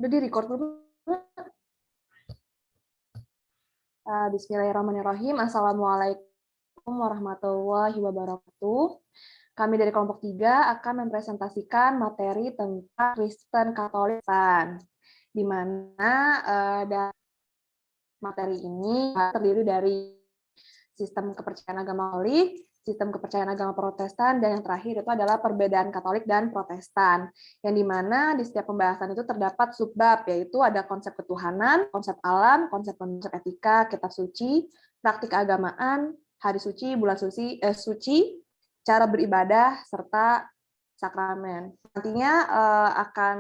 Udah di-record dulu. Bismillahirrahmanirrahim. Assalamualaikum warahmatullahi wabarakatuh. Kami dari kelompok 3 akan mempresentasikan materi tentang Kristen Katolikan, di mana materi ini terdiri dari sistem kepercayaan agama Katolik, sistem kepercayaan agama Protestan, dan yang terakhir itu adalah perbedaan Katolik dan Protestan. Yang dimana di setiap pembahasan itu terdapat subbab, yaitu ada konsep ketuhanan, konsep alam, konsep etika, kitab suci, praktik keagamaan, hari suci, bulan suci, cara beribadah, serta sakramen. Nantinya akan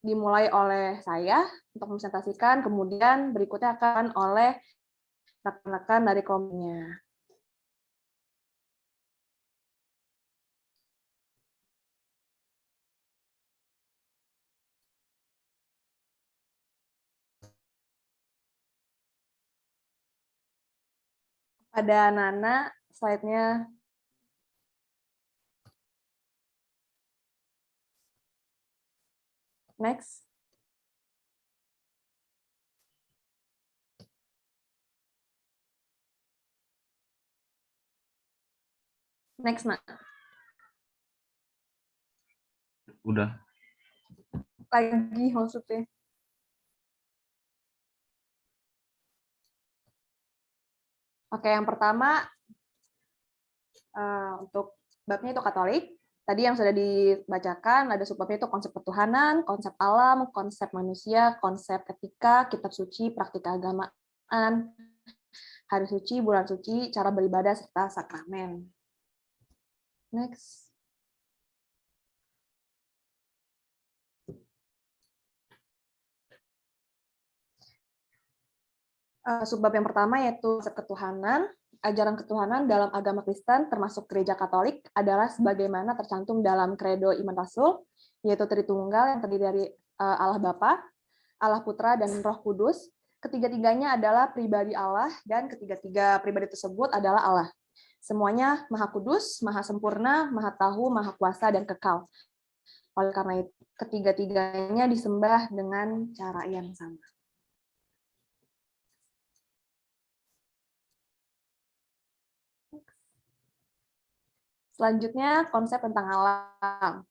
dimulai oleh saya untuk mempresentasikan, kemudian berikutnya akan oleh rekan-rekan dari kelompoknya. Pada Nana, slide-nya. Next. Next, Nak. Udah. Lagi maksudnya. Oke, yang pertama untuk babnya itu Katolik. Tadi yang sudah dibacakan ada subbabnya itu konsep ketuhanan, konsep alam, konsep manusia, konsep etika, kitab suci, praktik keagamaan, hari suci, bulan suci, cara beribadah, serta sakramen. Next. Subbab yang pertama yaitu konsep ketuhanan. Ajaran ketuhanan dalam agama Kristen termasuk Gereja Katolik adalah sebagaimana tercantum dalam Kredo Iman Rasul, yaitu Tritunggal yang terdiri dari Allah Bapa, Allah Putra, dan Roh Kudus. Ketiga-tiganya adalah pribadi Allah, dan ketiga-tiga pribadi tersebut adalah Allah. Semuanya Maha Kudus, Maha Sempurna, Maha Tahu, Maha Kuasa, dan kekal. Oleh karena itu, ketiga-tiganya disembah dengan cara yang sama. Selanjutnya, konsep tentang alam,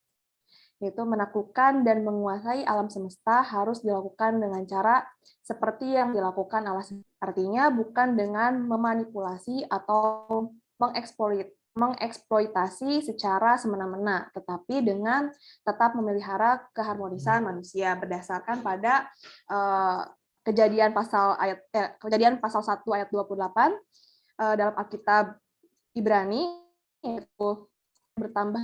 yaitu menaklukkan dan menguasai alam semesta harus dilakukan dengan cara seperti yang dilakukan Allah. Artinya bukan dengan memanipulasi atau mengeksploitasi secara semena-mena, tetapi dengan tetap memelihara keharmonisan manusia berdasarkan pada kejadian pasal 1 ayat 28 dalam Alkitab Ibrani, yaitu bertambah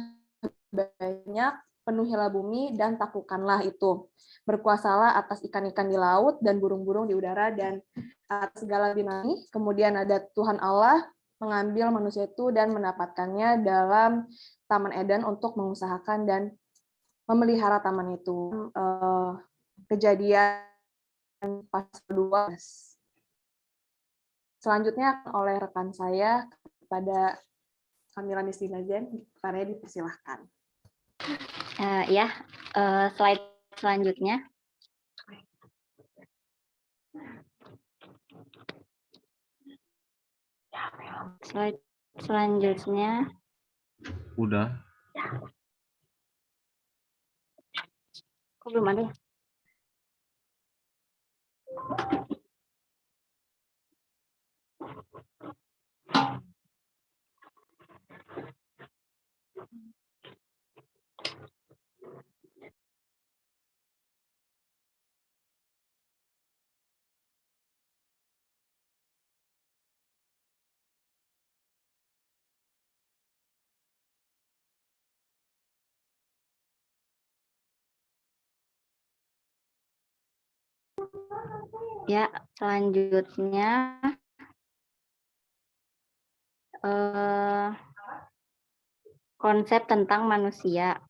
banyak, penuhilah bumi dan taklukkanlah itu. Berkuasalah atas ikan-ikan di laut dan burung-burung di udara dan atas segala binatang. Kemudian ada Tuhan Allah mengambil manusia itu dan menempatkannya dalam Taman Eden untuk mengusahakan dan memelihara taman itu. Kejadian pasal 12. Selanjutnya oleh rekan saya kepada Kamila Nisdinazen, karya dipersilahkan. Slide selanjutnya. Slide selanjutnya. Udah. Kok belum ada? Ya, selanjutnya konsep tentang manusia.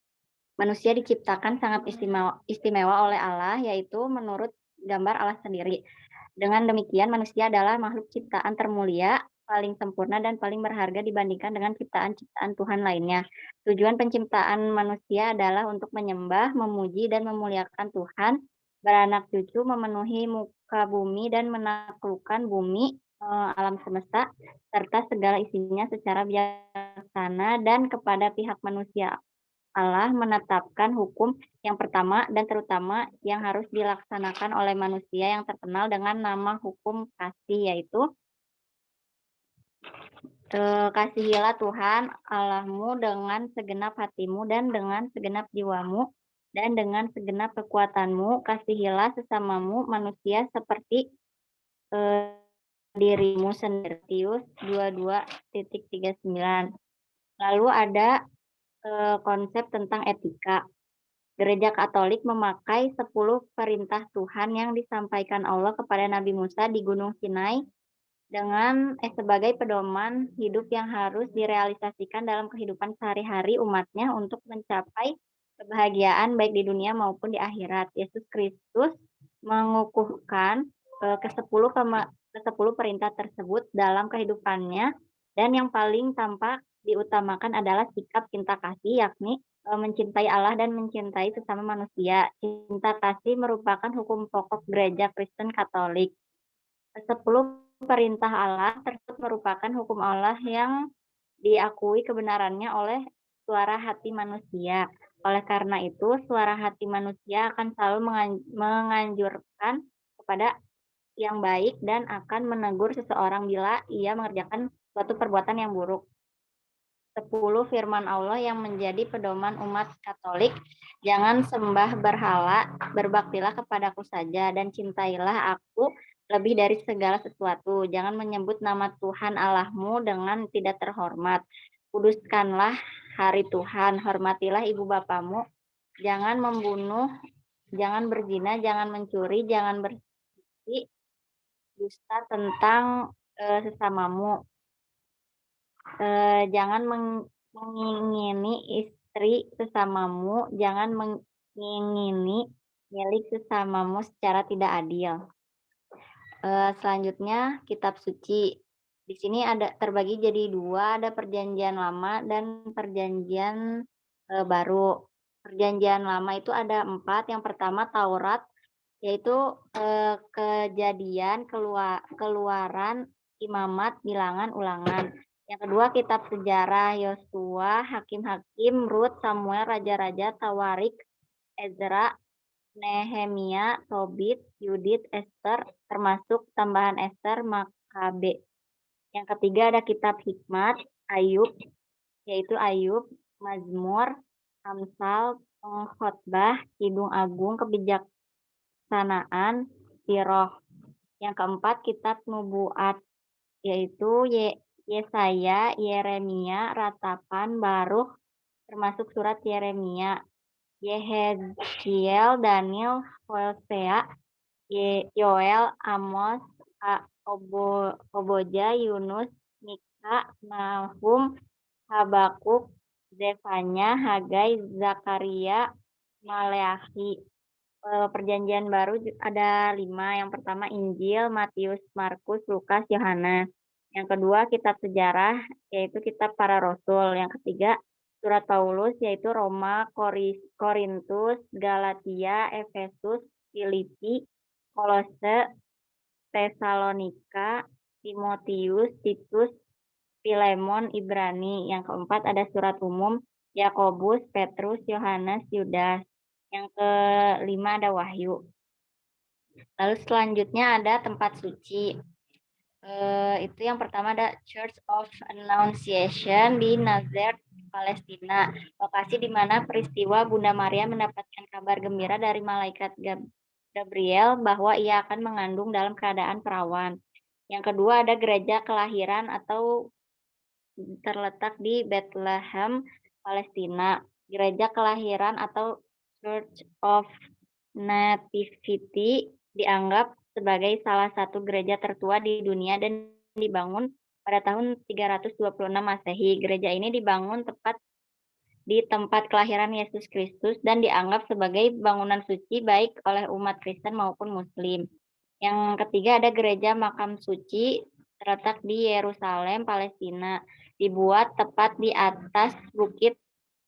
Manusia diciptakan sangat istimewa oleh Allah, yaitu menurut gambar Allah sendiri. Dengan demikian, manusia adalah makhluk ciptaan termulia, paling sempurna, dan paling berharga dibandingkan dengan ciptaan-ciptaan Tuhan lainnya. Tujuan penciptaan manusia adalah untuk menyembah, memuji, dan memuliakan Tuhan beranak cucu, memenuhi muka bumi dan menaklukkan bumi, alam semesta, serta segala isinya secara bijaksana, dan kepada pihak manusia Allah menetapkan hukum yang pertama dan terutama yang harus dilaksanakan oleh manusia yang terkenal dengan nama hukum kasih, yaitu kasihilah Tuhan Allahmu dengan segenap hatimu dan dengan segenap jiwamu dan dengan segenap kekuatanmu. Kasihilah sesamamu manusia seperti dirimu sendiri. Matius 22:39. Lalu ada konsep tentang etika. Gereja Katolik memakai 10 perintah Tuhan yang disampaikan Allah kepada Nabi Musa di Gunung Sinai sebagai pedoman hidup yang harus direalisasikan dalam kehidupan sehari-hari umatnya untuk mencapai kebahagiaan baik di dunia maupun di akhirat. Yesus Kristus mengukuhkan ke-10 perintah tersebut dalam kehidupannya, dan yang paling tampak diutamakan adalah sikap cinta kasih, yakni mencintai Allah dan mencintai sesama manusia. Cinta kasih merupakan hukum pokok Gereja Kristen Katolik. 10 perintah Allah tersebut merupakan hukum Allah yang diakui kebenarannya oleh suara hati manusia. Oleh karena itu, suara hati manusia akan selalu menganjurkan kepada yang baik dan akan menegur seseorang bila ia mengerjakan suatu perbuatan yang buruk. 10 firman Allah yang menjadi pedoman umat Katolik. Jangan sembah berhala, berbaktilah kepadaku saja, dan cintailah aku lebih dari segala sesuatu. Jangan menyebut nama Tuhan Allahmu dengan tidak terhormat. Kuduskanlah hari Tuhan, hormatilah ibu bapamu. Jangan membunuh, jangan berzina, jangan mencuri, jangan bersuci, dusta tentang sesamamu. Jangan mengingini istri sesamamu, jangan mengingini milik sesamamu secara tidak adil. Selanjutnya kitab suci. Di sini ada terbagi jadi 2, ada perjanjian lama dan perjanjian baru. Perjanjian lama itu ada 4. Yang pertama Taurat, yaitu Kejadian, Keluaran, Imamat, Bilangan, Ulangan. Yang kedua kitab sejarah, Yosua, Hakim-Hakim, Rut, Samuel, Raja-Raja, Tawarik, Ezra, Nehemia, Tobit, Yudit, Ester, termasuk tambahan Ester, Makabe. Yang ketiga ada kitab hikmat, Ayub, yaitu Ayub, Mazmur, Amsal, Pengkhotbah, Kidung Agung, Kebijaksanaan, Siroh. Yang keempat kitab nubuat, yaitu Yesaya, Yeremia, Ratapan, Barukh, termasuk surat Yeremia, Yehezkiel, Daniel, Hosea, Yoel, Amos, Oboja, Yunus, Mika, Nahum, Habakuk, Zefanya, Hagai, Zakaria, Maleakhi. Perjanjian baru ada 5. Yang pertama Injil, Matius, Markus, Lukas, Yohanes. Yang kedua kitab sejarah, yaitu kitab para rasul. Yang ketiga surat Paulus, yaitu Roma, Korintus, Galatia, Efesus, Filipi, Kolose, Tesalonika, Timotius, Titus, Filemon, Ibrani. Yang keempat ada surat umum, Yakobus, Petrus, Yohanes, Yudas. Yang kelima ada Wahyu. Lalu selanjutnya ada tempat suci. Itu yang pertama ada Church of Annunciation di Nazareth, Palestina. Lokasi di mana peristiwa Bunda Maria mendapatkan kabar gembira dari malaikat Gabriel bahwa ia akan mengandung dalam keadaan perawan. Yang kedua ada gereja kelahiran atau terletak di Bethlehem, Palestina. Gereja kelahiran atau Church of Nativity dianggap sebagai salah satu gereja tertua di dunia dan dibangun pada tahun 326 Masehi. Gereja ini dibangun tepat di tempat kelahiran Yesus Kristus dan dianggap sebagai bangunan suci baik oleh umat Kristen maupun Muslim. Yang ketiga ada gereja makam suci terletak di Yerusalem, Palestina. Dibuat tepat di atas bukit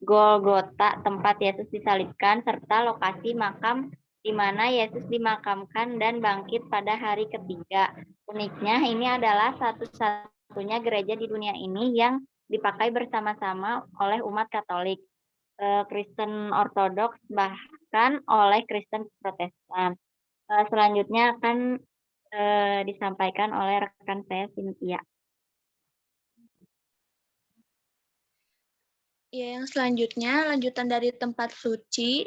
Golgota, tempat Yesus disalibkan, serta lokasi makam di mana Yesus dimakamkan dan bangkit pada hari ketiga. Uniknya, ini adalah satu-satunya gereja di dunia ini yang dipakai bersama-sama oleh umat Katolik, Kristen Ortodoks, bahkan oleh Kristen Protestan. Selanjutnya akan disampaikan oleh rekan saya, Cynthia. Ya, yang selanjutnya lanjutan dari tempat suci,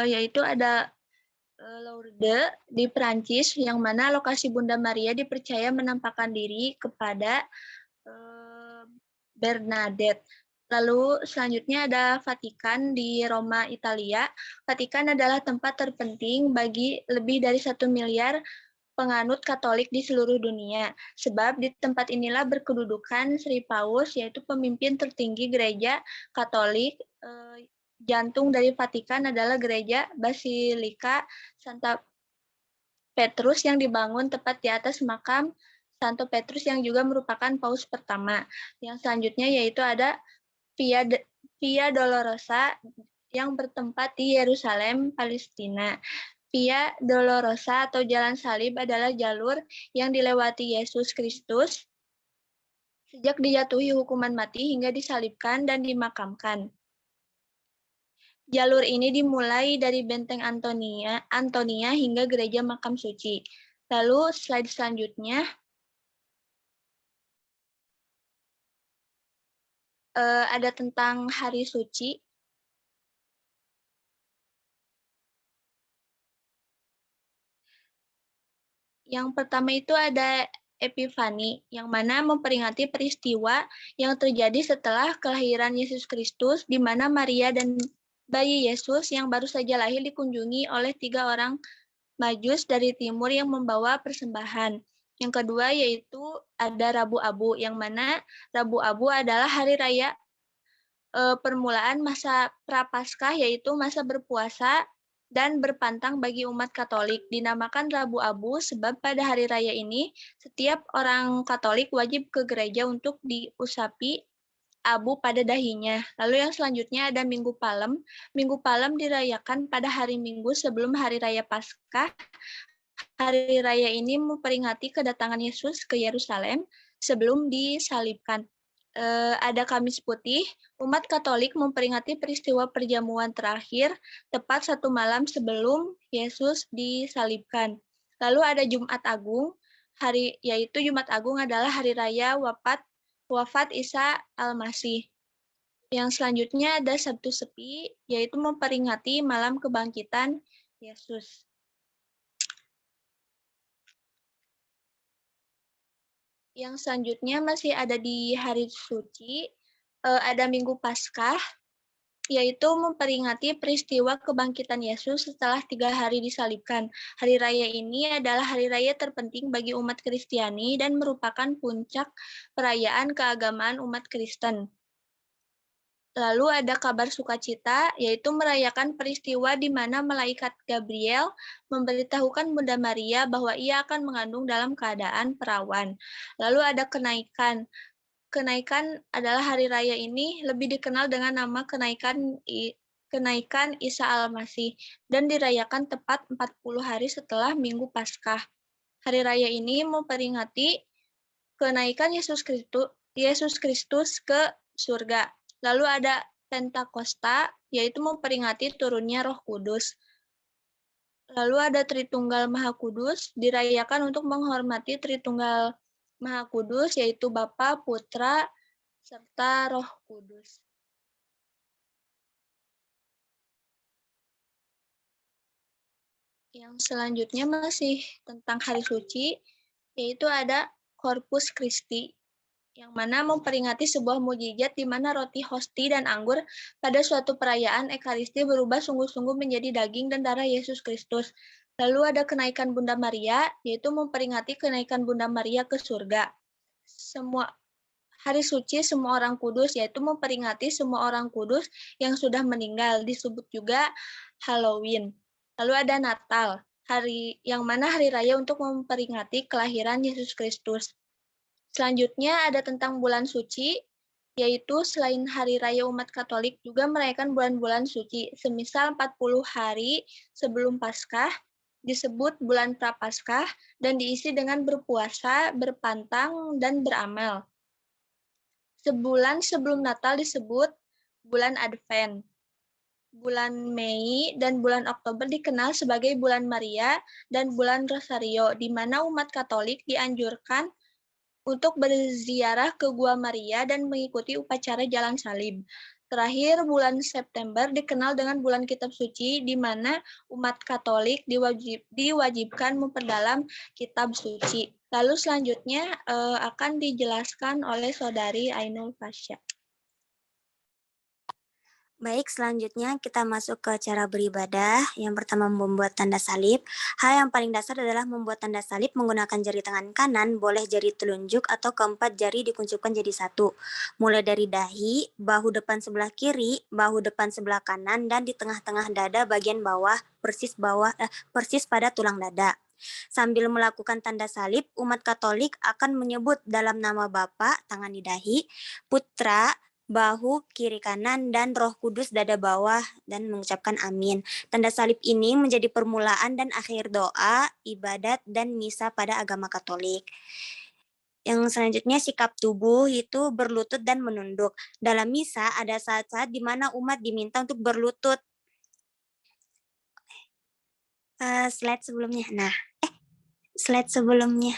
yaitu ada Lourdes di Prancis, yang mana lokasi Bunda Maria dipercaya menampakkan diri kepada Bernadette. Lalu selanjutnya ada Vatikan di Roma, Italia. Vatikan adalah tempat terpenting bagi lebih dari 1 miliar penganut Katolik di seluruh dunia. Sebab di tempat inilah berkedudukan Sri Paus, yaitu pemimpin tertinggi gereja Katolik. Jantung dari Vatikan adalah gereja Basilika Santa Petrus yang dibangun tepat di atas makam Santo Petrus yang juga merupakan paus pertama. Yang selanjutnya yaitu ada Via Dolorosa yang bertempat di Yerusalem, Palestina. Via Dolorosa atau Jalan Salib adalah jalur yang dilewati Yesus Kristus sejak dijatuhi hukuman mati hingga disalibkan dan dimakamkan. Jalur ini dimulai dari Benteng Antonia hingga Gereja Makam Suci. Lalu slide selanjutnya ada tentang hari suci. Yang pertama itu ada Epifani, yang mana memperingati peristiwa yang terjadi setelah kelahiran Yesus Kristus, di mana Maria dan bayi Yesus yang baru saja lahir dikunjungi oleh 3 orang Majus dari timur yang membawa persembahan. Yang kedua yaitu ada Rabu Abu, yang mana Rabu Abu adalah hari raya permulaan masa Prapaskah, yaitu masa berpuasa dan berpantang bagi umat Katolik. Dinamakan Rabu Abu sebab pada hari raya ini setiap orang Katolik wajib ke gereja untuk diusapi abu pada dahinya. Lalu yang selanjutnya ada Minggu Palem. Minggu Palem dirayakan pada hari Minggu sebelum hari raya Paskah. Hari raya ini memperingati kedatangan Yesus ke Yerusalem sebelum disalibkan. Ada Kamis Putih, umat Katolik memperingati peristiwa perjamuan terakhir tepat 1 malam sebelum Yesus disalibkan. Lalu ada Jumat Agung, yaitu Jumat Agung adalah hari raya wafat Isa Al-Masih. Yang selanjutnya ada Sabtu Sepi, yaitu memperingati malam kebangkitan Yesus. Yang selanjutnya masih ada di hari suci, ada Minggu Paskah, yaitu memperingati peristiwa kebangkitan Yesus setelah 3 hari disalibkan. Hari raya ini adalah hari raya terpenting bagi umat Kristiani dan merupakan puncak perayaan keagamaan umat Kristen. Lalu ada kabar sukacita, yaitu merayakan peristiwa di mana malaikat Gabriel memberitahukan Bunda Maria bahwa ia akan mengandung dalam keadaan perawan. Lalu ada kenaikan. Kenaikan adalah hari raya ini lebih dikenal dengan nama kenaikan Isa Al-Masih dan dirayakan tepat 40 hari setelah Minggu Paskah. Hari raya ini memperingati kenaikan Yesus Kristus ke surga. Lalu ada Pentakosta, yaitu memperingati turunnya Roh Kudus. Lalu ada Tritunggal Maha Kudus, dirayakan untuk menghormati Tritunggal Maha Kudus, yaitu Bapa, Putra, serta Roh Kudus. Yang selanjutnya masih tentang hari suci, yaitu ada Corpus Christi, yang mana memperingati sebuah mukjizat di mana roti hosti dan anggur pada suatu perayaan Ekaristi berubah sungguh-sungguh menjadi daging dan darah Yesus Kristus. Lalu ada kenaikan Bunda Maria, yaitu memperingati kenaikan Bunda Maria ke surga. Semua hari suci semua orang kudus, yaitu memperingati semua orang kudus yang sudah meninggal, disebut juga Halloween. Lalu ada Natal, yang mana hari raya untuk memperingati kelahiran Yesus Kristus. Selanjutnya ada tentang bulan suci, yaitu selain hari raya umat Katolik juga merayakan bulan-bulan suci, semisal 40 hari sebelum Paskah disebut bulan Prapaskah dan diisi dengan berpuasa, berpantang, dan beramal. Sebulan sebelum Natal disebut bulan Advent. Bulan Mei dan bulan Oktober dikenal sebagai bulan Maria dan bulan Rosario, di mana umat Katolik dianjurkan untuk berziarah ke Gua Maria dan mengikuti upacara jalan salib. Terakhir, bulan September dikenal dengan bulan Kitab Suci, di mana umat Katolik diwajibkan memperdalam Kitab Suci. Lalu selanjutnya akan dijelaskan oleh Saudari Ainul Fasya. Baik, selanjutnya kita masuk ke cara beribadah. Yang pertama membuat tanda salib. Hal yang paling dasar adalah membuat tanda salib menggunakan jari tangan kanan, boleh jari telunjuk atau keempat jari dikuncupkan jadi satu. Mulai dari dahi, bahu depan sebelah kiri, bahu depan sebelah kanan, dan di tengah-tengah dada bagian bawah, persis pada tulang dada. Sambil melakukan tanda salib, umat Katolik akan menyebut dalam nama Bapa, tangan di dahi, Putra, bahu kiri kanan, dan Roh Kudus dada bawah, dan mengucapkan amin. Tanda salib ini menjadi permulaan dan akhir doa, ibadat, dan misa pada agama Katolik. Yang selanjutnya sikap tubuh itu berlutut dan menunduk. Dalam misa ada saat-saat di mana umat diminta untuk berlutut. Slide sebelumnya. Slide sebelumnya.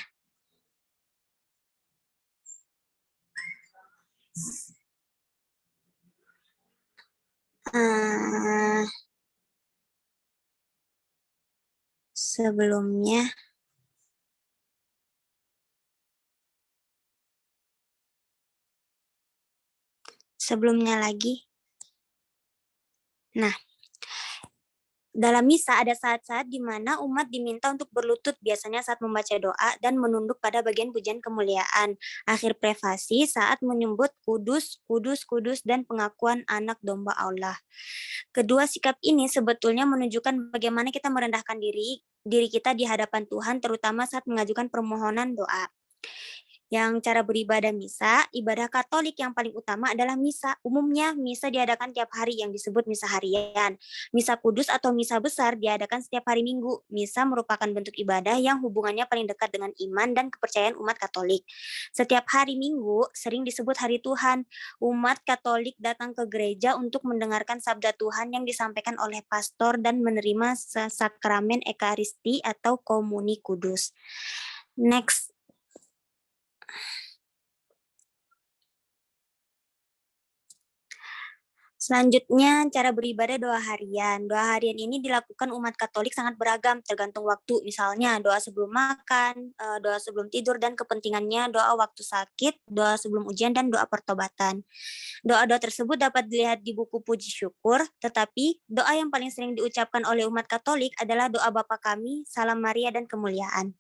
Sebelumnya lagi. Dalam misa ada saat-saat di mana umat diminta untuk berlutut, biasanya saat membaca doa dan menunduk pada bagian pujian kemuliaan. Akhir prefasi saat menyebut kudus, kudus, kudus, dan pengakuan anak domba Allah. Kedua sikap ini sebetulnya menunjukkan bagaimana kita merendahkan diri kita di hadapan Tuhan, terutama saat mengajukan permohonan doa. Yang cara beribadah misa, ibadah Katolik yang paling utama adalah misa. Umumnya misa diadakan tiap hari yang disebut misa harian. Misa kudus atau misa besar diadakan setiap hari Minggu. Misa merupakan bentuk ibadah yang hubungannya paling dekat dengan iman dan kepercayaan umat Katolik. Setiap hari Minggu sering disebut hari Tuhan. Umat Katolik datang ke gereja untuk mendengarkan sabda Tuhan yang disampaikan oleh pastor dan menerima sakramen Ekaristi atau komuni kudus. Next. Selanjutnya, cara beribadah doa harian. Doa harian ini dilakukan umat Katolik sangat beragam, tergantung waktu. Misalnya, doa sebelum makan, doa sebelum tidur, dan kepentingannya doa waktu sakit, doa sebelum ujian, dan doa pertobatan. Doa-doa tersebut dapat dilihat di buku Puji Syukur, tetapi doa yang paling sering diucapkan oleh umat Katolik adalah doa Bapa Kami, Salam Maria, dan Kemuliaan.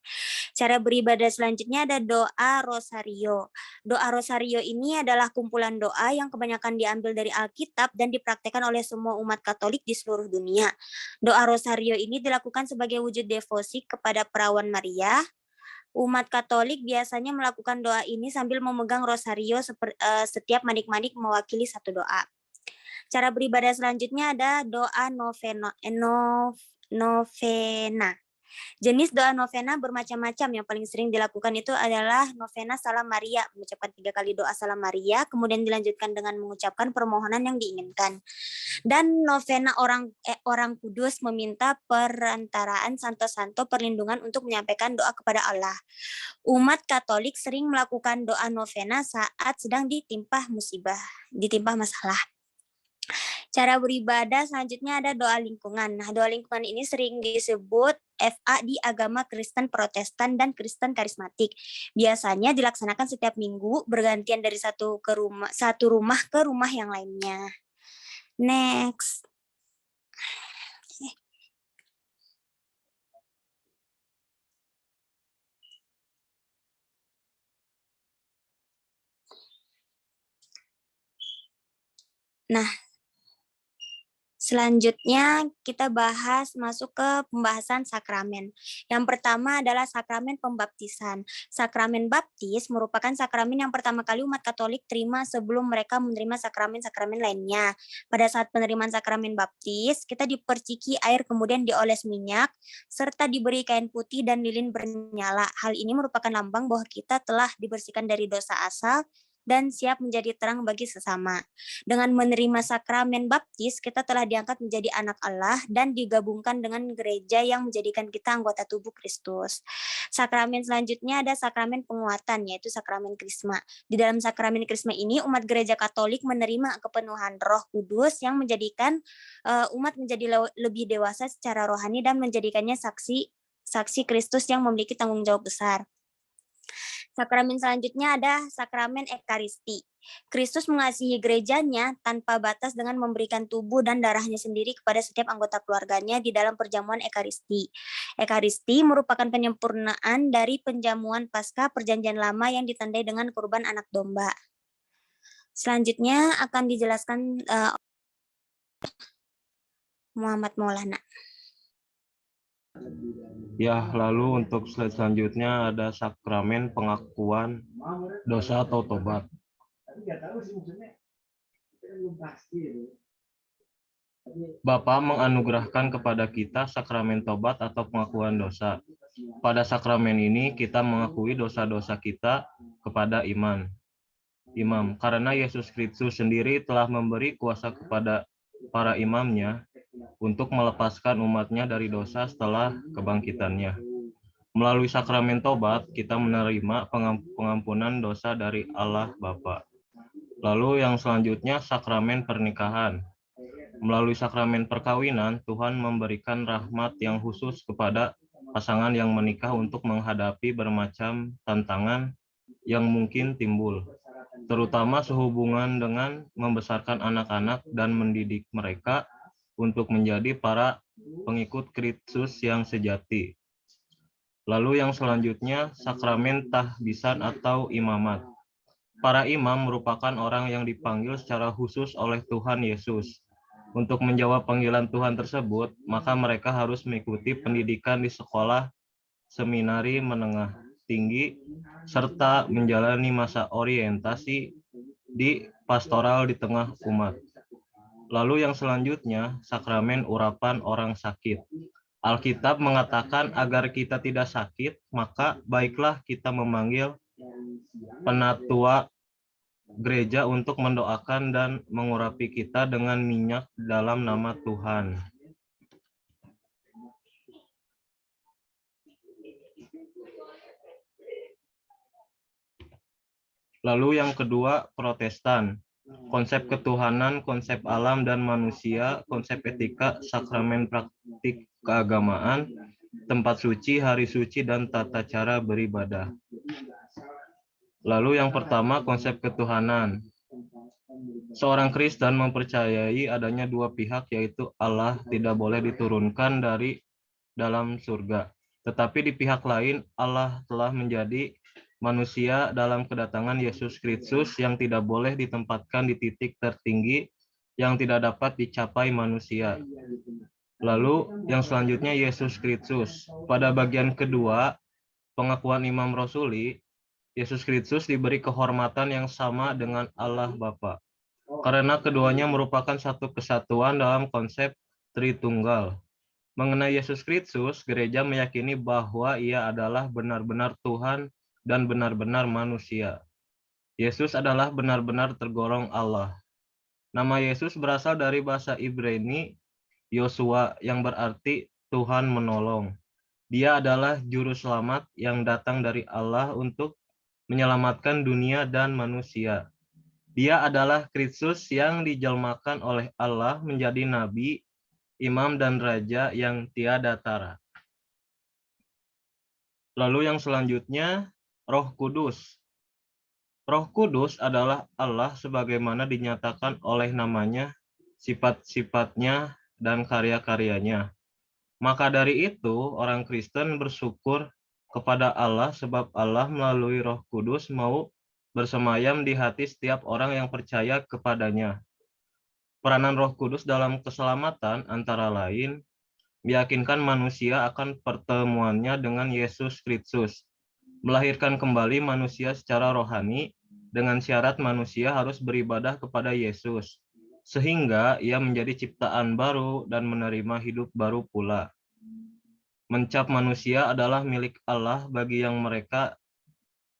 Cara beribadah selanjutnya ada doa Rosario. Doa Rosario ini adalah kumpulan doa yang kebanyakan diambil dari Alkitab dan dipraktekkan oleh semua umat Katolik di seluruh dunia. Doa Rosario ini dilakukan sebagai wujud devosi kepada Perawan Maria. Umat Katolik biasanya melakukan doa ini sambil memegang Rosario setiap manik-manik mewakili satu doa. Cara beribadah selanjutnya ada doa novena. Jenis doa novena bermacam-macam. Yang paling sering dilakukan itu adalah novena Salam Maria, mengucapkan 3 kali doa Salam Maria, kemudian dilanjutkan dengan mengucapkan permohonan yang diinginkan. Dan novena orang kudus meminta perantaraan santo-santo perlindungan untuk menyampaikan doa kepada Allah. Umat Katolik sering melakukan doa novena saat sedang ditimpa masalah. Cara beribadah selanjutnya ada doa lingkungan. Nah, doa lingkungan ini sering disebut FA di agama Kristen Protestan dan Kristen Karismatik. Biasanya dilaksanakan setiap minggu, bergantian dari satu rumah ke rumah yang lainnya. Next. Nah, Selanjutnya kita masuk ke pembahasan sakramen. Yang pertama adalah sakramen pembaptisan. Sakramen baptis merupakan sakramen yang pertama kali umat Katolik terima sebelum mereka menerima sakramen-sakramen lainnya. Pada saat penerimaan sakramen baptis, kita diperciki air kemudian dioles minyak, serta diberi kain putih dan lilin bernyala. Hal ini merupakan lambang bahwa kita telah dibersihkan dari dosa asal dan siap menjadi terang bagi sesama. Dengan menerima sakramen baptis, kita telah diangkat menjadi anak Allah dan digabungkan dengan gereja yang menjadikan kita anggota tubuh Kristus. Sakramen selanjutnya ada sakramen penguatan, yaitu sakramen krisma. Di dalam sakramen krisma ini, umat gereja Katolik menerima kepenuhan Roh Kudus yang menjadikan umat menjadi lebih dewasa secara rohani dan menjadikannya saksi Kristus yang memiliki tanggung jawab besar. Sakramen selanjutnya ada sakramen Ekaristi. Kristus mengasihi gerejanya tanpa batas dengan memberikan tubuh dan darahnya sendiri kepada setiap anggota keluarganya di dalam perjamuan Ekaristi. Ekaristi merupakan penyempurnaan dari penjamuan Paskah Perjanjian Lama yang ditandai dengan kurban anak domba. Selanjutnya akan dijelaskan Muhammad Maulana. Ya, lalu untuk slide selanjutnya ada sakramen pengakuan dosa atau tobat. Bapa menganugerahkan kepada kita sakramen tobat atau pengakuan dosa. Pada sakramen ini kita mengakui dosa-dosa kita kepada imam. Karena Yesus Kristus sendiri telah memberi kuasa kepada para imamnya untuk melepaskan umatnya dari dosa setelah kebangkitannya. Melalui sakramen tobat, kita menerima pengampunan dosa dari Allah Bapa. Lalu yang selanjutnya sakramen pernikahan. Melalui sakramen perkawinan, Tuhan memberikan rahmat yang khusus kepada pasangan yang menikah untuk menghadapi bermacam tantangan yang mungkin timbul, terutama sehubungan dengan membesarkan anak-anak dan mendidik mereka untuk menjadi para pengikut Kristus yang sejati. Lalu yang selanjutnya, sakramen tahbisan atau imamat. Para imam merupakan orang yang dipanggil secara khusus oleh Tuhan Yesus. Untuk menjawab panggilan Tuhan tersebut, maka mereka harus mengikuti pendidikan di sekolah seminari menengah tinggi, serta menjalani masa orientasi di pastoral di tengah umat. Lalu yang selanjutnya, sakramen urapan orang sakit. Alkitab mengatakan agar kita tidak sakit, maka baiklah kita memanggil penatua gereja untuk mendoakan dan mengurapi kita dengan minyak dalam nama Tuhan. Lalu yang kedua, Protestan. Konsep ketuhanan, konsep alam dan manusia, konsep etika, sakramen praktik keagamaan, tempat suci, hari suci, dan tata cara beribadah. Lalu yang pertama, konsep ketuhanan. Seorang Kristen mempercayai adanya dua pihak, yaitu Allah tidak boleh diturunkan dari dalam surga. Tetapi di pihak lain, Allah telah menjadi manusia dalam kedatangan Yesus Kristus yang tidak boleh ditempatkan di titik tertinggi yang tidak dapat dicapai manusia. Lalu yang selanjutnya Yesus Kristus. Pada bagian kedua, pengakuan Imam Rasuli, Yesus Kristus diberi kehormatan yang sama dengan Allah Bapa. Karena keduanya merupakan satu kesatuan dalam konsep Tritunggal. Mengenai Yesus Kristus, gereja meyakini bahwa ia adalah benar-benar Tuhan dan benar-benar manusia. Yesus adalah benar-benar tergolong Allah. Nama Yesus berasal dari bahasa Ibrani Yosua yang berarti Tuhan menolong. Dia adalah juru selamat yang datang dari Allah untuk menyelamatkan dunia dan manusia. Dia adalah Kristus yang dijelmakan oleh Allah menjadi nabi, imam dan raja yang tiada tara. Lalu yang selanjutnya, Roh Kudus. Roh Kudus adalah Allah sebagaimana dinyatakan oleh namanya, sifat-sifatnya, dan karya-karyanya. Maka dari itu, orang Kristen bersyukur kepada Allah sebab Allah melalui Roh Kudus mau bersemayam di hati setiap orang yang percaya kepadanya. Peranan Roh Kudus dalam keselamatan antara lain meyakinkan manusia akan pertemuannya dengan Yesus Kristus, melahirkan kembali manusia secara rohani dengan syarat manusia harus beribadah kepada Yesus, sehingga ia menjadi ciptaan baru dan menerima hidup baru pula. Mencap manusia adalah milik Allah bagi yang mereka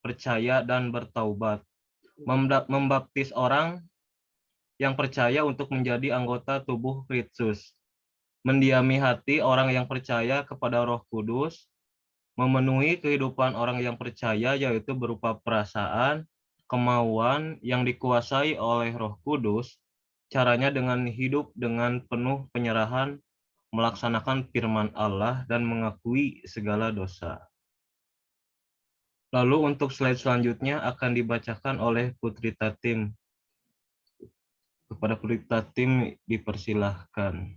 percaya dan bertaubat. Membaptis orang yang percaya untuk menjadi anggota tubuh Kristus. Mendiami hati orang yang percaya kepada Roh Kudus, memenuhi kehidupan orang yang percaya yaitu berupa perasaan, kemauan yang dikuasai oleh Roh Kudus, caranya dengan hidup dengan penuh penyerahan, melaksanakan firman Allah dan mengakui segala dosa. Lalu untuk slide selanjutnya akan dibacakan oleh Putri Tatim. Kepada Putri Tatim dipersilahkan.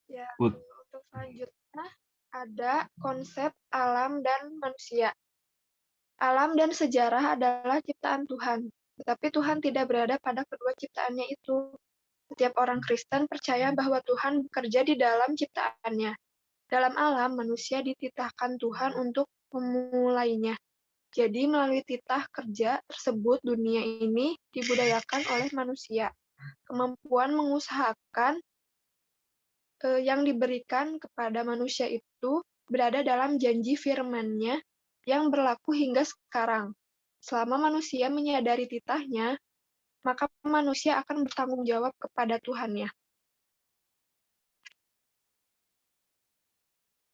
Ya, Put- untuk selanjutnya ada konsep alam dan manusia. Alam dan sejarah adalah ciptaan Tuhan, tetapi Tuhan tidak berada pada kedua ciptaannya itu. Setiap orang Kristen percaya bahwa Tuhan bekerja di dalam ciptaannya. Dalam alam, manusia dititahkan Tuhan untuk memulainya. Jadi melalui titah kerja tersebut, dunia ini dibudayakan oleh manusia. Kemampuan mengusahakan yang diberikan kepada manusia itu berada dalam janji firman-Nya yang berlaku hingga sekarang. Selama manusia menyadari titahnya, maka manusia akan bertanggung jawab kepada Tuhannya.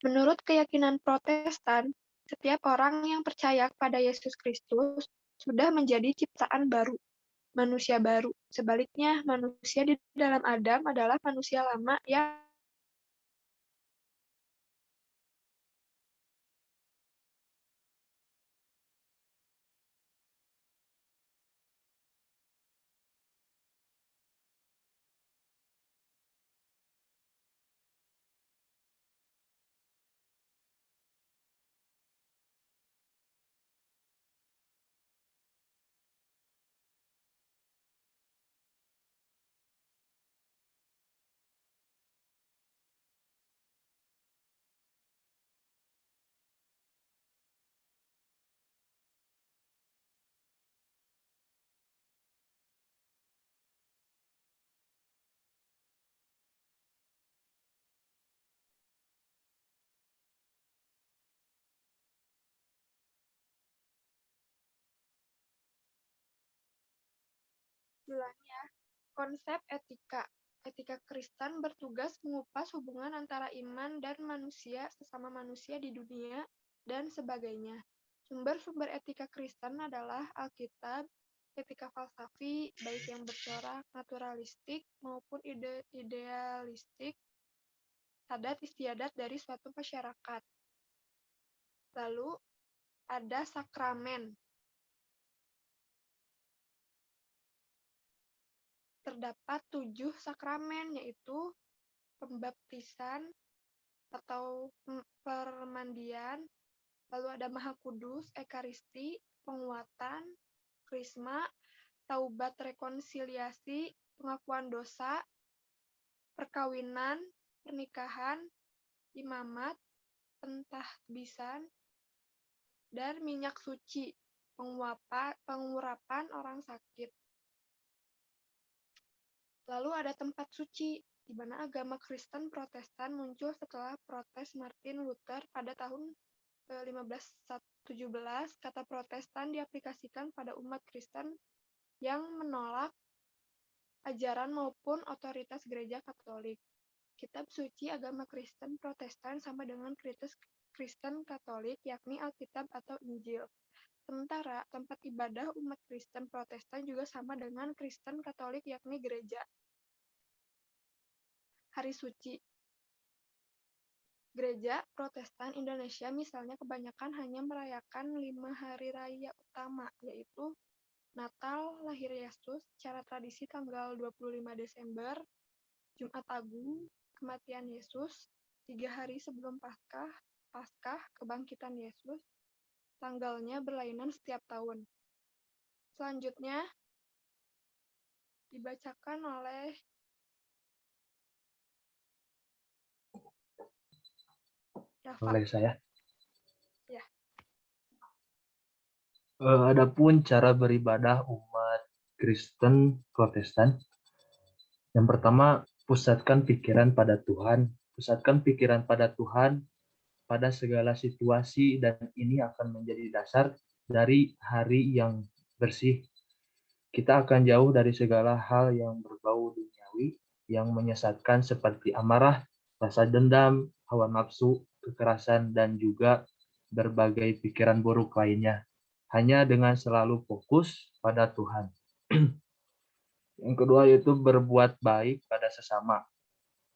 Menurut keyakinan Protestan, setiap orang yang percaya kepada Yesus Kristus sudah menjadi ciptaan baru, manusia baru. Sebaliknya, manusia di dalam Adam adalah manusia lama yang Selanjutnya, konsep etika. Etika Kristen bertugas mengupas hubungan antara iman dan manusia sesama manusia di dunia dan sebagainya. Sumber-sumber etika Kristen adalah Alkitab, etika falsafi, baik yang bercorak naturalistik maupun idealistik, adat istiadat dari suatu masyarakat. Lalu ada sakramen. Terdapat 7 sakramen, yaitu pembaptisan atau permandian, lalu ada Maha Kudus, Ekaristi, penguatan, Krisma, taubat rekonsiliasi, pengakuan dosa, perkawinan, pernikahan, imamat, pentahbisan, dan minyak suci, pengurapan orang sakit. Lalu ada tempat suci, di mana agama Kristen Protestan muncul setelah protes Martin Luther pada tahun 1517. Kata Protestan diaplikasikan pada umat Kristen yang menolak ajaran maupun otoritas gereja Katolik. Kitab suci agama Kristen Protestan sama dengan Kristen Katolik, yakni Alkitab atau Injil. Sementara tempat ibadah umat Kristen Protestan juga sama dengan Kristen Katolik, yakni gereja. Hari suci. Gereja Protestan Indonesia misalnya kebanyakan hanya merayakan 5 hari raya utama, yaitu Natal, lahir Yesus, secara tradisi tanggal 25 Desember, Jumat Agung, kematian Yesus, 3 hari sebelum Paskah, kebangkitan Yesus, tanggalnya berlainan setiap tahun. Selanjutnya dibacakan oleh Rafa. Oleh saya. Ya. Adapun cara beribadah umat Kristen Protestan, yang pertama, pusatkan pikiran pada Tuhan. Pusatkan pikiran pada Tuhan pada segala situasi, dan ini akan menjadi dasar dari hari yang bersih. Kita akan jauh dari segala hal yang berbau duniawi, yang menyesatkan seperti amarah, rasa dendam, hawa nafsu, kekerasan, dan juga berbagai pikiran buruk lainnya. Hanya dengan selalu fokus pada Tuhan. Yang kedua yaitu berbuat baik pada sesama.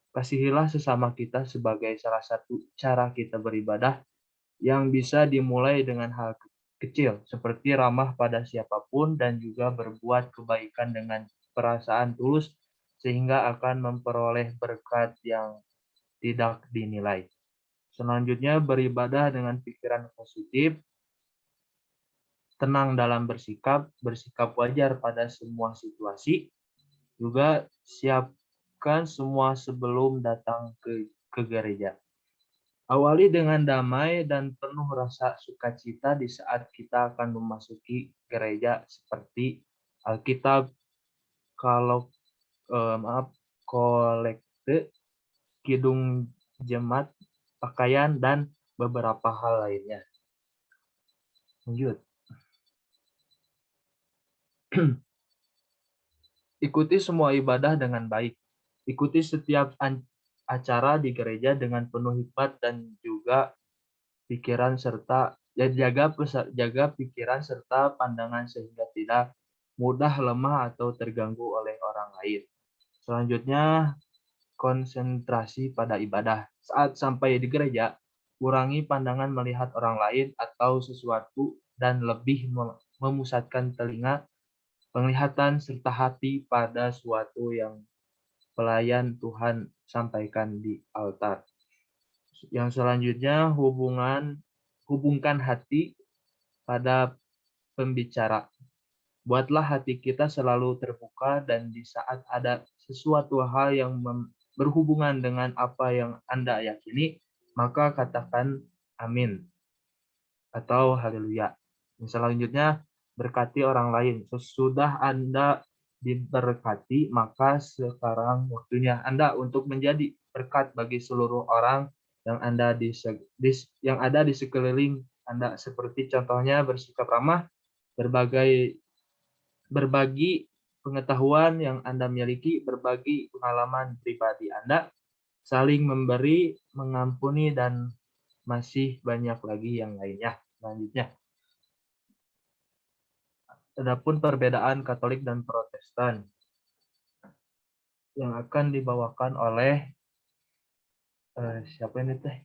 Kasihilah sesama kita sebagai salah satu cara kita beribadah yang bisa dimulai dengan hal kecil seperti ramah pada siapapun dan juga berbuat kebaikan dengan perasaan tulus sehingga akan memperoleh berkat yang tidak dinilai. Selanjutnya beribadah dengan pikiran positif, tenang dalam bersikap wajar pada semua situasi, juga siapkan semua sebelum datang ke gereja. Awali dengan damai dan penuh rasa sukacita di saat kita akan memasuki gereja seperti Alkitab, kolekte, kidung jemaat, pakaian, dan beberapa hal lainnya. Lanjut. Ikuti semua ibadah dengan baik. Ikuti setiap acara di gereja dengan penuh hikmat dan juga pikiran serta jaga pikiran serta pandangan sehingga tidak mudah lemah atau terganggu oleh orang lain. Selanjutnya, konsentrasi pada ibadah. Saat sampai di gereja, kurangi pandangan melihat orang lain atau sesuatu dan lebih memusatkan telinga, penglihatan serta hati pada suatu yang pelayan Tuhan sampaikan di altar. Yang selanjutnya, hubungkan hati pada pembicara. Buatlah hati kita selalu terbuka dan di saat ada sesuatu hal yang berhubungan dengan apa yang Anda yakini, maka katakan amin atau haleluya. Yang selanjutnya, berkati orang lain. Sesudah Anda diberkati, maka sekarang waktunya Anda untuk menjadi berkat bagi seluruh orang yang ada di sekeliling Anda, seperti contohnya bersikap ramah, berbagi pengetahuan yang Anda miliki, berbagi pengalaman pribadi Anda, saling memberi, mengampuni, dan masih banyak lagi yang lainnya. Selanjutnya, adapun perbedaan Katolik dan Protestan yang akan dibawakan oleh siapa ini teh?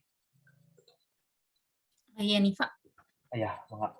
Iya nih Pak. Ya, enggak.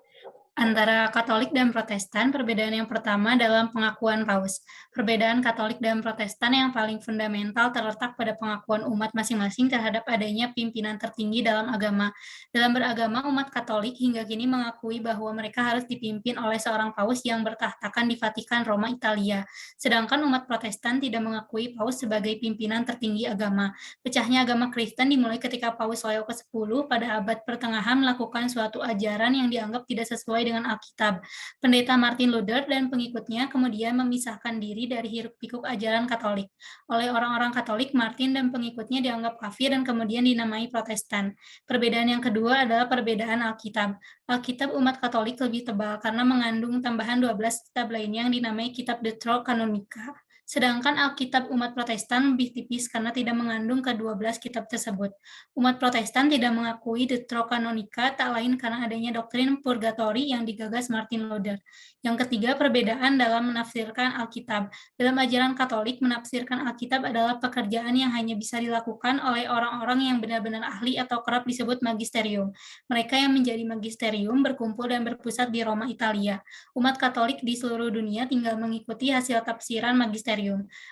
Antara Katolik dan Protestan, perbedaan yang pertama dalam pengakuan Paus. Perbedaan Katolik dan Protestan yang paling fundamental terletak pada pengakuan umat masing-masing terhadap adanya pimpinan tertinggi dalam agama. Dalam beragama, umat Katolik hingga kini mengakui bahwa mereka harus dipimpin oleh seorang Paus yang bertahtakan di Vatikan Roma, Italia. Sedangkan umat Protestan tidak mengakui Paus sebagai pimpinan tertinggi agama. Pecahnya agama Kristen dimulai ketika Paus Leo ke-10 pada abad pertengahan melakukan suatu ajaran yang dianggap tidak sesuai dengan Alkitab. Pendeta Martin Luther dan pengikutnya kemudian memisahkan diri dari hiruk-pikuk ajaran Katolik. Oleh orang-orang Katolik, Martin dan pengikutnya dianggap kafir dan kemudian dinamai Protestan. Perbedaan yang kedua adalah perbedaan Alkitab. Alkitab umat Katolik lebih tebal karena mengandung tambahan 12 kitab lainnya yang dinamai kitab Deuterokanonika. Sedangkan Alkitab umat Protestan lebih tipis karena tidak mengandung ke-12 kitab tersebut. Umat Protestan tidak mengakui Deuterokanonika tak lain karena adanya doktrin purgatori yang digagas Martin Luther. Yang ketiga, perbedaan dalam menafsirkan Alkitab. Dalam ajaran Katolik, menafsirkan Alkitab adalah pekerjaan yang hanya bisa dilakukan oleh orang-orang yang benar-benar ahli atau kerap disebut magisterium. Mereka yang menjadi magisterium berkumpul dan berpusat di Roma, Italia. Umat Katolik di seluruh dunia tinggal mengikuti hasil tafsiran magisterium.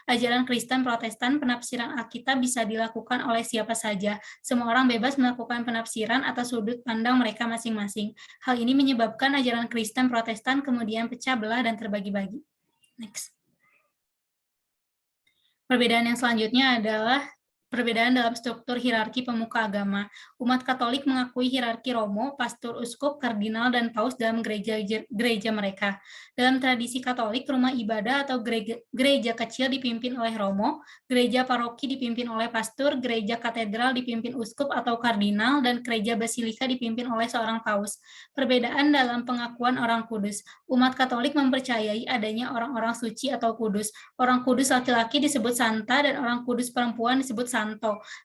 Ajaran Kristen Protestan, penafsiran Alkitab bisa dilakukan oleh siapa saja. Semua orang bebas melakukan penafsiran atas sudut pandang mereka masing-masing. Hal ini menyebabkan ajaran Kristen Protestan kemudian pecah belah dan terbagi-bagi. Next. Perbedaan yang selanjutnya adalah perbedaan dalam struktur hierarki pemuka agama. Umat Katolik mengakui hierarki romo, pastor, uskup, kardinal, dan paus dalam gereja mereka. Dalam tradisi Katolik, rumah ibadah atau gereja kecil dipimpin oleh romo, gereja paroki dipimpin oleh pastor, gereja katedral dipimpin uskup atau kardinal, dan gereja basilika dipimpin oleh seorang paus. Perbedaan dalam pengakuan orang kudus. Umat Katolik mempercayai adanya orang-orang suci atau kudus. Orang kudus laki-laki disebut santa dan orang kudus perempuan disebut santo.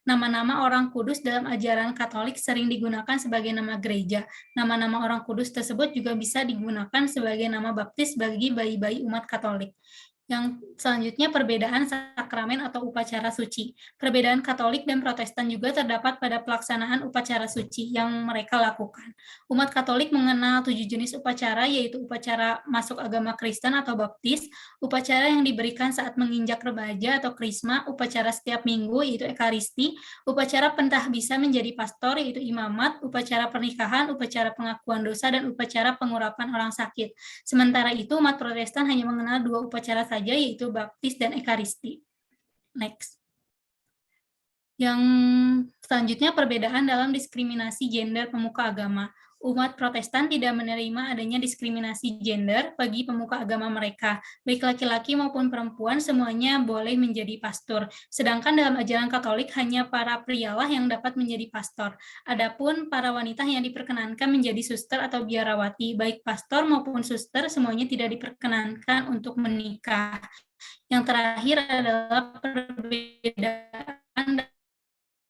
Nama-nama orang kudus dalam ajaran Katolik sering digunakan sebagai nama gereja. Nama-nama orang kudus tersebut juga bisa digunakan sebagai nama baptis bagi bayi-bayi umat Katolik. Yang selanjutnya perbedaan sakramen atau upacara suci. Perbedaan Katolik dan Protestan juga terdapat pada pelaksanaan upacara suci yang mereka lakukan. Umat Katolik mengenal 7 jenis upacara, yaitu upacara masuk agama Kristen atau baptis, upacara yang diberikan saat menginjak remaja atau krisma, upacara setiap minggu yaitu ekaristi, upacara pentahbisan menjadi pastor yaitu imamat, upacara pernikahan, upacara pengakuan dosa, dan upacara pengurapan orang sakit. Sementara itu umat Protestan hanya mengenal 2 upacara saja, yaitu baptis dan ekaristi. Next. Yang selanjutnya perbedaan dalam diskriminasi gender pemuka agama. Umat Protestan tidak menerima adanya diskriminasi gender bagi pemuka agama mereka. Baik laki-laki maupun perempuan semuanya boleh menjadi pastor. Sedangkan dalam ajaran Katolik hanya para prialah yang dapat menjadi pastor. Adapun para wanita yang diperkenankan menjadi suster atau biarawati, baik pastor maupun suster semuanya tidak diperkenankan untuk menikah. Yang terakhir adalah perbedaan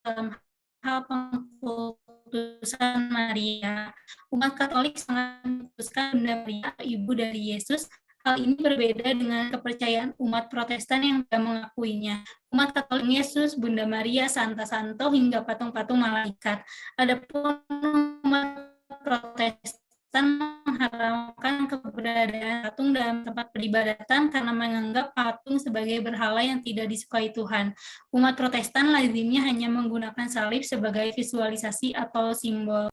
dalam hal pengkultusan Maria. Umat Katolik sangat mengkultuskan Bunda Maria, ibu dari Yesus. Hal ini berbeda dengan kepercayaan umat Protestan yang tidak mengakuinya. Umat Katolik Yesus, Bunda Maria, Santa Santo, hingga patung-patung malaikat. Adapun umat Protestan mengharamkan keberadaan patung dalam tempat peribadatan karena menganggap patung sebagai berhala yang tidak disukai Tuhan. Umat Protestan lazimnya hanya menggunakan salib sebagai visualisasi atau simbol.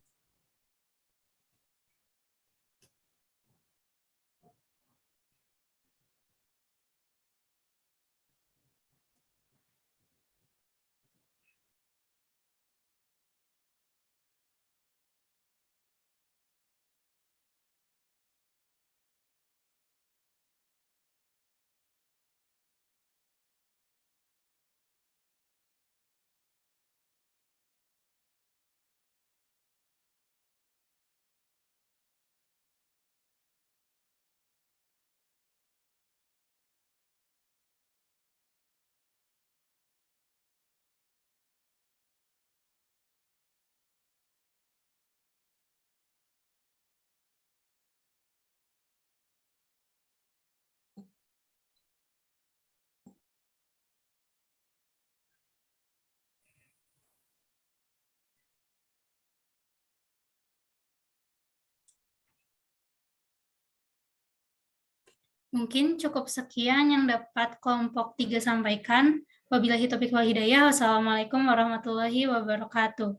Mungkin cukup sekian yang dapat kelompok 3 sampaikan. Wabillahi taufiq wal hidayah. Wassalamualaikum warahmatullahi wabarakatuh.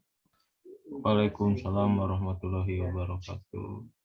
Waalaikumsalam warahmatullahi wabarakatuh.